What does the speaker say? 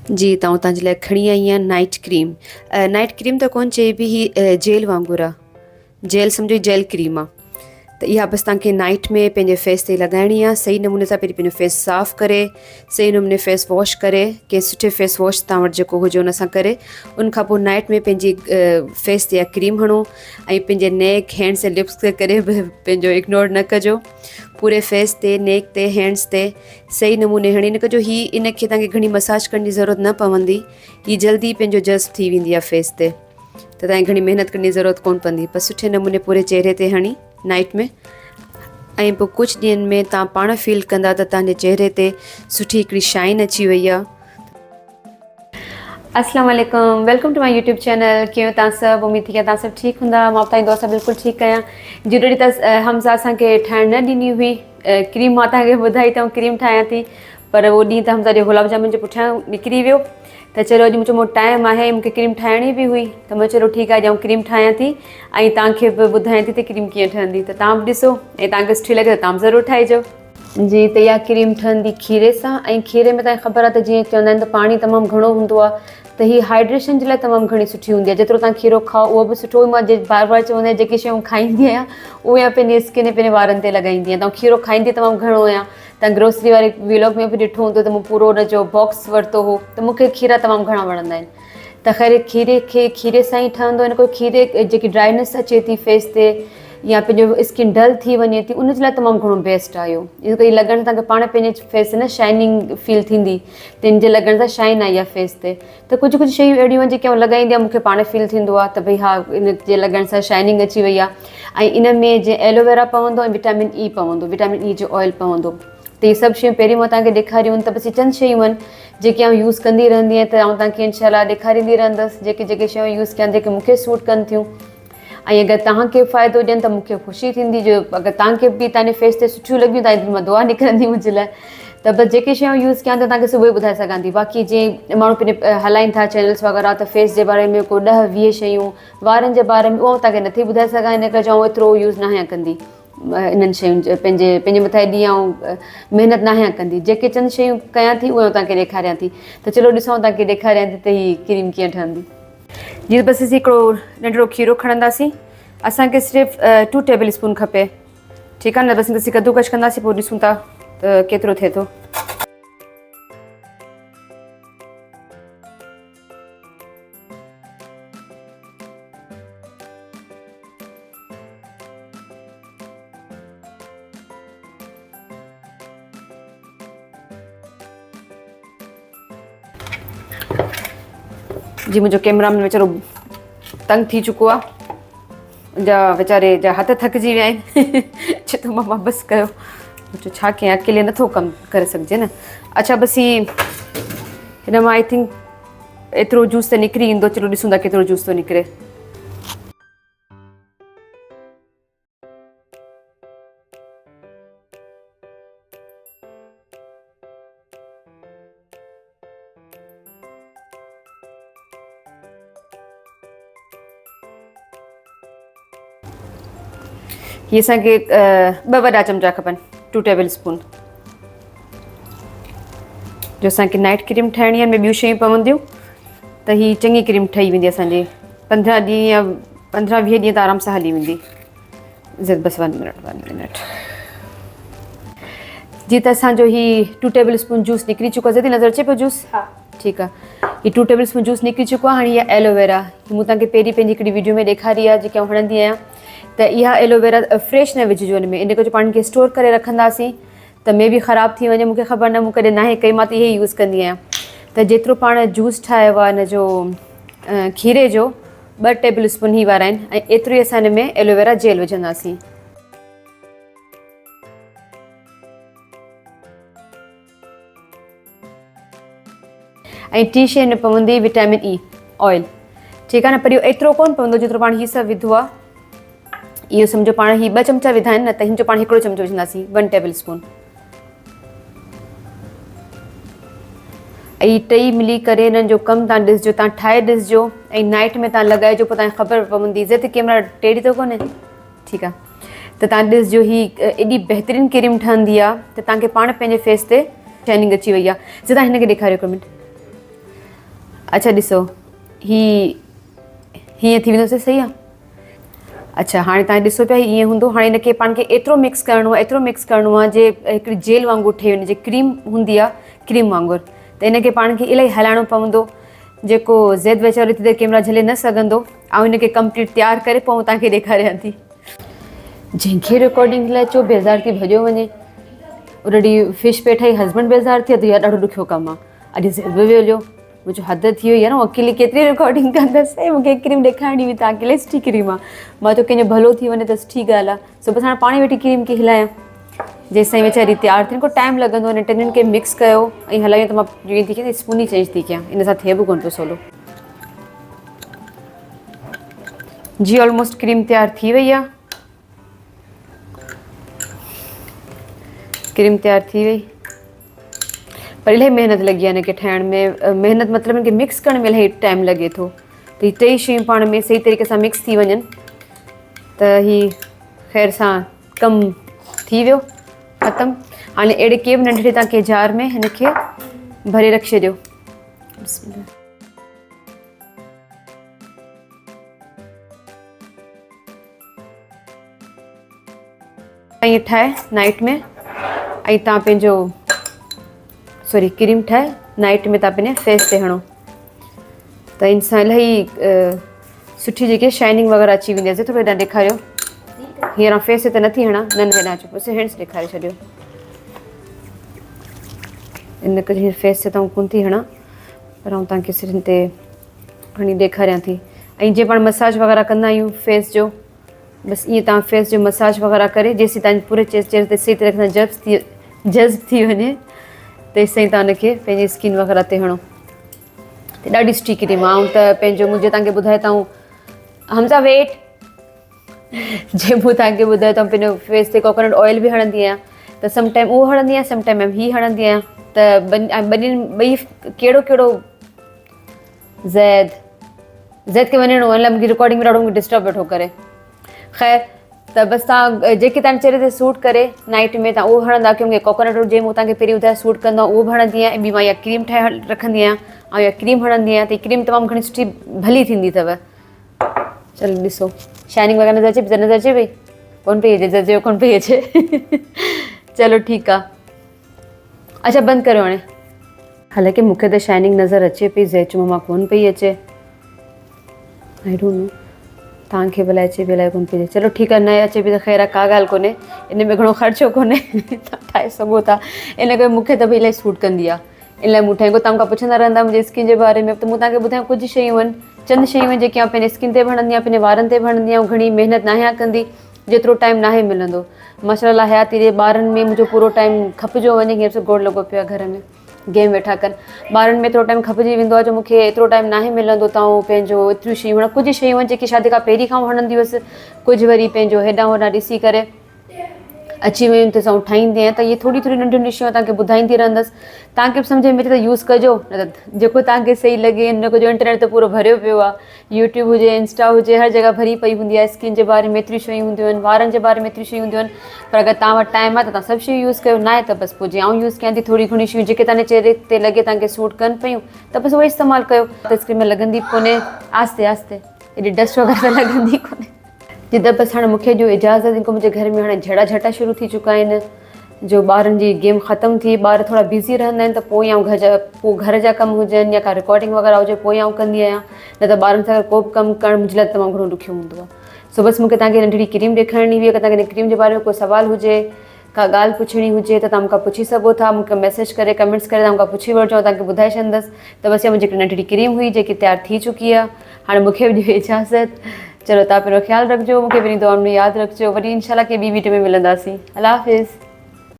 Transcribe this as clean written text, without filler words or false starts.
जी तव्हांजे लाइ खणी आई आहियां नाइट क्रीम। नाइट क्रीम त कोन चइबी, ही जेल वांगुरु आहे। जेल सम्झो जेल क्रीम आहे। त इहा बसि तव्हांखे नाइट में पंहिंजे फेस ते लॻाइणी आहे। सही नमूने सां पहिरीं पंहिंजो फेस साफ़ु करे, सही नमूने फेस वॉश करे, कंहिं सुठे फेस वॉश तव्हां वटि जेको हुजे उन सां करे, उनखां पोइ नाइट में पंहिंजी फेस ते इहा क्रीम हणो ऐं पंहिंजे नेक हैंड्स ऐं लिप्स खे करे पंहिंजो इग्नोर न कजो। पूरे फेस ते, नेक ते, हैंड्स ते सही नमूने हणी न कजो। इनखे तव्हांखे घणी मसाज करण जी ज़रूरत न पवंदी। हीअ जल्दी पंहिंजो जज़्ब थी वेंदी आहे फेस ते, त तव्हांखे घणी महिनत करण जी ज़रूरत कोन पवंदी। बसि सुठे नमूने पूरे चहिरे ते हणी नाइट में, ऐं पोइ कुझु ॾींहंनि में तव्हां पाण फील कंदा त तव्हांजे चहिरे ते सुठी हिकिड़ी शाइन अची वई आहे। अस्सलाम वालेकुम, welcome to my YouTube channel. कीअं तव्हां सभु? उमेद थी कि तव्हां सभु ठीकु हूंदा। मां तव्हांजी दुआ सां बिल्कुलु ठीकु आहियां। जॾहिं त हमज़ा असांखे ठाहिण न ॾिनी हुई क्रीम, मां तव्हांखे ॿुधाई त क्रीम ठाहियां थी, पर उहो ॾींहुं त हमज़ा जो गुलाब जामुन जे पुठियां निकिरी वियो। त चलो अॼु मुंहिंजो टाइम आहे, मूंखे क्रीम ठाहिणी बि हुई, त मां चलो ठीकु आहे, ॼऊं क्रीम ठाहियां थी ऐं तव्हांखे बि ॿुधायां थी त क्रीम कीअं ठहंदी। त तव्हां बि ॾिसो ऐं तव्हांखे सुठी लॻे त तव्हां बि ज़रूरु ठाहिजो। जी, त इहा क्रीम ठहंदी खीरे सां, ऐं खीरे में तव्हांखे ख़बर आहे त जीअं चवंदा आहिनि त पाणी तमामु घणो हूंदो आहे, त हीअ हाइड्रेशन जे लाइ तमामु घणी सुठी हूंदी आहे। जेतिरो तव्हां खीरो खाओ उहो बि सुठो। मां बार बार चवंदी आहियां जेकी शयूं खाईंदी आहियां उहे या पंहिंजी स्किन ऐं पंहिंजे वारनि ते लॻाईंदी आहियां। तव्हां खीरो खाईंदी तमामु घणो आहियां। तव्हां ग्रोसरी वारे व्लॉग में बि ॾिठो हूंदो त मूं पूरो हुनजो बॉक्स वरितो हो, त मूंखे खीरा तमामु घणा वणंदा आहिनि। त ख़ैर खीरे सां ई ठहंदो। हिन कोई खीरे जेकी ड्राइनेस अचे थी फेस ते, या पंहिंजो स्किन डल थी वञे थी, उनजे लाइ तमामु घणो बेस्ट आहे इहो। इन करे लॻण तव्हांखे पाण पंहिंजे फेस न शाइनिंग फील थींदी, त इन जे लॻण सां शाइन आई आहे फेस ते। त कुझु कुझु शयूं अहिड़ियूं आहिनि जेके आउं लॻाईंदी आहियां, मूंखे पाण फील थींदो आहे त भई हा, इन जे लॻण सां शाइनिंग अची वई आहे। ऐं इन में जीअं एलोवेरा पवंदो ऐं विटामिन ई पवंदो, विटामिन ई जो ऑइल पवंदो। त इहे सभु शयूं पहिरीं मां तव्हांखे ॾेखारियूं आहिनि। त बसि चंद शयूं आहिनि जेके आउं यूज़ कंदी रहंदी आहियां, त आउं तव्हांखे इनशाला ॾेखारींदी रहंदसि जेके जेके शयूं यूज़ कयां, जेके मूंखे सूट कनि थियूं। ऐं अगरि तव्हांखे फ़ाइदो ॾियनि त मूंखे ख़ुशी थींदी, जो अगरि तव्हांखे बि तव्हांजे फेस ते सुठियूं लॻियूं तव्हांजी दिलि मां दुआ निकिरंदी मुंहिंजे लाइ। त बसि जेके शयूं यूज़ कयां त तव्हांखे सुबुह ॿुधाए सघां थी। बाक़ी जीअं माण्हू पंहिंजे हलाइनि था चैनल्स वग़ैरह, त फेस जे बारे में को 10-20 शयूं, वारनि जे बारे में, उहो तव्हांखे नथी ॿुधाए सघां। इन करे चऊं एतिरो यूज़ न आहियां कंदी इन्हनि शयुनि जो। पंहिंजे मथां एॾी आउं महिनत न आहियां कंदी। जेके चंद शयूं कयां थी उहे तव्हांखे ॾेखारियां थी। त चलो ॾिसूं तव्हांखे ॾेखारियां थी त हीअ क्रीम कीअं ठहंदी। जीअं बसि हिकिड़ो नंढिड़ो खीरो खणंदासीं। असांखे सिर्फ़ु 2 टेबल स्पून खपे, ठीकु आहे न। बसि असीं कद्दूकश कंदासीं, पोइ ॾिसूं था त केतिरो थिए थो। जी, मुंहिंजो कैमरामैन वीचारो तंग थी चुको आहे। मुंहिंजा वीचारे जा हथ थकिजी विया आहिनि। चए थो मम्मा बसि कयो। चयो छा कयां, अकेले नथो कमु करे सघिजे न। अच्छा, बसि हिन मां आई थिंक एतिरो जूस त निकिरी ईंदो। चलो ॾिसूं था केतिरो जूस थो निकिरे। हीअ असांखे 2 वॾा चमचा खपनि, 2 टेबल स्पून। जो असांखे नाइट क्रीम ठाहिणी आहे, में ॿियूं शयूं पवंदियूं, त हीअ चङी क्रीम ठही वेंदी असांजी। 15 ॾींहं या 15-20 ॾींहं त आराम सां हली वेंदी। बसि 1 मिनट। जी, त असांजो हीअ 2 टेबल स्पून जूस निकिरी चुको आहे। नज़र अचे पियो जूस? हा, ठीकु आहे। हीअ 2 टेबल स्पून जूस निकिरी चुको आहे। हाणे इहा एलोवेरा मूं तव्हांखे पहिरीं पंहिंजी हिकिड़ी वीडियो में ॾेखारी आहे, जेके आउं हणंदी आहियां। त इहा एलोवेरा फ्रेश न विझिजो हिन में। इन करे पाण खे स्टोर करे रखंदासीं त में बि ख़राबु थी वञे। मूंखे ख़बर न, मूं कॾहिं नाहे कई, मां त इहे ई यूज़ कंदी आहियां। त जेतिरो पाण जूस ठाहियो आहे हिन जो खीरे जो, 2 टेबल स्पून ही वारा आहिनि, ऐं एतिरो ई असां हिन में एलोवेरा जेल विझंदासीं। ऐं टी शइ में पवंदी विटामिन ई ऑइल, ठीकु आहे न। पर इहो एतिरो कोन पवंदो जेतिरो पाण हीअ सभु विधो आहे। इहो सम्झो पाण हीअ 2 चमचा विधा आहिनि न, त हिन जो पाण हिकिड़ो चमचो विझंदासीं, 1 टेबल स्पून। ऐं टई मिली करे हिननि जो कमु तव्हां ॾिसिजो, तव्हां ठाहे ॾिसिजो, ऐं नाइट में तव्हां लॻाइजो, पोइ तव्हांखे ख़बर पवंदी। इज़त कैमरा टेड़ी थो कोन्हे, ठीकु आहे। त तव्हां ॾिसिजो, हीअ एॾी बहितरीनु क्रीम ठहंदी आहे त तव्हांखे पाण पंहिंजे फेस ते शाइनिंग अची वई आहे। तव्हां हिनखे ॾेखारियो 1 मिंट। अच्छा ॾिसो हीअं थी वेंदो सही आहे। अच्छा हाणे तव्हां ॾिसो पिया ईअं हूंदो। हाणे हिनखे पाण खे एतिरो मिक्स करिणो आहे जे हिकिड़ी जेल वांगुरु ठही वञे, जे क्रीम हूंदी आहे क्रीम वांगुरु। त हिनखे पाण खे इलाही हलाइणो पवंदो, जेको ज़ैद वेचारो थी त कैमरा झले न सघंदो। ऐं हिनखे कंप्लीट तयारु करे पोइ तव्हांखे ॾेखारियां थी। जंहिंखे रिकॉर्डिंग लाइ चओ बेज़ार थी भॼियो वञे। ऑलरेडी फिश पे ठाही, हस्बैंड बेज़ार थिया त इहा ॾाढो ॾुखियो कमु आहे। अॼु ज़ैद बि हलियो, मुंहिंजो हदि थी वई आहे न। अकेली केतिरी रिकॉर्डिंग कंदसि, मूंखे क्रीम ॾेखारणी हुई त अकेले सुठी क्रीम आहे। मां चयो कंहिंजो भलो थी वञे त सुठी ॻाल्हि आहे। सो बसि हाणे पाण ई वेठी क्रीम खे हिलायां जेसि ताईं वीचारी तयारु थियनि। को टाइम लॻंदो आहे। टिनिनि खे मिक्स कयो ऐं हलायूं त मां ईअं थी कयां स्पून ई चेंज थी कयां, इन सां थिए बि कोन थो सवलो। जी ऑलमोस्ट क्रीम तयारु थी वई आहे। क्रीम तयारु थी वई, पर इलाही महिनत लॻी आहे हिनखे ठाहिण में। महिनत मतिलबु हिनखे मिक्स करण में इलाही टाइम लॻे थो। त हीअ टई शयूं पाण में सही तरीक़े सां मिक्स थी वञनि त हीअ ख़ैर सां कमु थी वियो ख़तमु। हाणे अहिड़े के बि नंढड़े तव्हांखे जार में हिनखे भरे रखी छॾियो। ईअं ठाहे नाइट में, ऐं तव्हां पंहिंजो क्रीम ठाहे नाइट में तव्हां पंहिंजे फेस ते हणो त इन सां इलाही सुठी जेकी शाइनिंग वग़ैरह अची वेंदी आहे। थोरो हेॾां ॾेखारियो, हींअर फेस ते त नथी हणां, न हेॾां अचो बसि हैंड्स ॾेखारे छॾियो। इन करे हींअर फेस ते त कोन थी हणां, पर आउं तव्हांखे सिरनि ते खणी ॾेखारियां थी। ऐं जीअं पाण मसाज वग़ैरह कंदा आहियूं फेस जो, बसि ईअं तव्हां फेस जो मसाज वग़ैरह करे जेसीं तव्हांजी पूरे चेहरे ते सही तरह सां जज़्ब थी वञे तेसि ताईं तव्हां हुनखे पंहिंजी स्किन वग़ैरह ते हणो। त ॾाढी सुठी क्रीम आहे। ऐं त पंहिंजो मुंहिंजे तव्हांखे ॿुधाए त हमसा वेट जे मूं तव्हांखे ॿुधायो त पंहिंजो फेस ते कोकोनट ऑइल बि हणंदी आहियां। त सम टाइम उहो हणंदी आहियां, सम टाइम हीअ हणंदी आहियां। त ॿई कहिड़ो ज़ैद खे वञिणो आहे, लाइ मूंखे रिकॉर्डिंग में ॾाढो डिस्टर्ब वेठो करे। ख़ैर त बसि तव्हां जेके तव्हांजे चहिरे ते सूट करे नाइट में तव्हां उहो हणंदा, क्योंकि कोकोनट ऑइल जे मूं तव्हांखे पहिरीं ॿुधायो सूट कंदो उहो बि हणंदी आहियां। ऐं ॿी मां इहा क्रीम ठाहे रखंदी आहियां ऐं इहा क्रीम हणंदी आहियां। त हीअ क्रीम तमामु घणी सुठी भली थींदी अथव। चलो ॾिसो शाइनिंग वग़ैरह नज़र अचे, नज़र अचे पई, कोन पई अचे, जज़ कोन पई अचे। चलो ठीकु आहे। अच्छा बंदि करियो हाणे। हालांकि मूंखे त शाइनिंग नज़र अचे पई, ज़ैच मां कोन पई अचे। आई डोंट नो तव्हांखे भला अचे पई, अलाए कोन पई अचे। चलो ठीकु आहे, न अचे पई त ख़ैर आहे, का ॻाल्हि कोन्हे। इन में घणो ख़र्चो कोन्हे, तव्हां ठाहे सघो था। इन करे मूंखे त भई इलाही सूट कंदी आहे, इन लाइ मूं ठाही। तव्हां खां पुछंदा रहंदा मुंहिंजी स्किन जे बारे में, त मूं तव्हांखे ॿुधायां कुझु शयूं आहिनि, चंद शयूं आहिनि जेके आउं पंहिंजे स्किन ते बि हणंदी आहियां, पंहिंजे वारनि ते बि हणंदी आहियां। घणी महिनत न आहियां कंदी, जेतिरो टाइम न आहे मिलंदो। माशाअल्लाह हयाती जे ॿारनि में मुंहिंजो पूरो टाइम खपिजो वञे। हींअर त गोड़ लॻो पियो आहे घर में, गेम वेठा कनि। ॿारनि में एतिरो टाइम खपिजी वेंदो आहे जो मूंखे एतिरो टाइम न आहे मिलंदो। त आउं पंहिंजो एतिरियूं शयूं कुझु शयूं आहिनि जेके शादी खां पहिरीं खां हणंदी हुअसि, कुझु वरी पंहिंजो हेॾां होॾां ॾिसी करे अची वियूं त आउं ठाहींदी आहियां। त इहे थोरी थोरी नंढियूं नंढियूं शयूं तव्हांखे ॿुधाईंदी रहंदसि। तव्हांखे बि सम्झ में अचे त यूज़ कजो, न त जेको तव्हांखे सही लॻे। न कुझु इंटरनेट त पूरो भरियो पियो आहे, यूट्यूब हुजे, इंस्टा हुजे, हर जॻह भरी पई हूंदी आहे। स्किन जे बारे में एतिरियूं शयूं हूंदियूं आहिनि, वारनि जे बारे में एतिरियूं शयूं हूंदियूं आहिनि। पर अगरि तव्हां वटि टाइम आहे त तव्हां सभु शयूं यूज़ कयो, न आहे त बसि पोइ जीअं आउं यूज़ कयां थी थोरी घणी शयूं जेके तव्हांजे चहिरे ते लॻे तव्हांखे सूट कनि पियूं, त बसि उहो इस्तेमालु कयो। त स्किन में लॻंदी बि कोन्हे, आस्ते आस्ते एॾी डस्ट वग़ैरह लॻंदी कोन्हे। जिते बसि हाणे मूंखे ॾियो इजाज़त। जेको मुंहिंजे घर में हाणे झड़ा झटा शुरू थी चुका आहिनि, जो ॿारनि जी गेम ख़तमु थी, ॿार थोरा बिज़ी रहंदा आहिनि, त पोइ आउं घर जा कम हुजनि या का रिकॉर्डिंग वग़ैरह हुजे पोइ आउं कंदी आहियां। न त ॿारनि सां को बि कमु करणु मुंहिंजे लाइ तमामु घणो ॾुखियो हूंदो आहे। सो बसि मूंखे तव्हांखे नंढड़ी क्रीम ॾेखारणी हुई। अगरि तव्हांखे क्रीम जे बारे में कोई सुवालु हुजे, का ॻाल्हि पुछणी हुजे, त तव्हां मूंखां पुछी सघो था। मूंखे मैसेज करे, कमेंट्स करे तव्हां मूंखां पुछी वठिजो, तव्हांखे ॿुधाए छॾंदसि। त बसि इहा मुंहिंजी नंढड़ी क्रीम हुई जेकी तयारु थी चुकी आहे। हाणे मूंखे बि ॾियो इजाज़त। चलो तव्हां पंहिंजो ख़्यालु रखिजो, मूंखे पंहिंजी दुआउनि में यादि रखिजो। वरी इंशाल्लाह के ॿी वीडियो में मिलंदासीं। अल्लाह हाफ़िज़।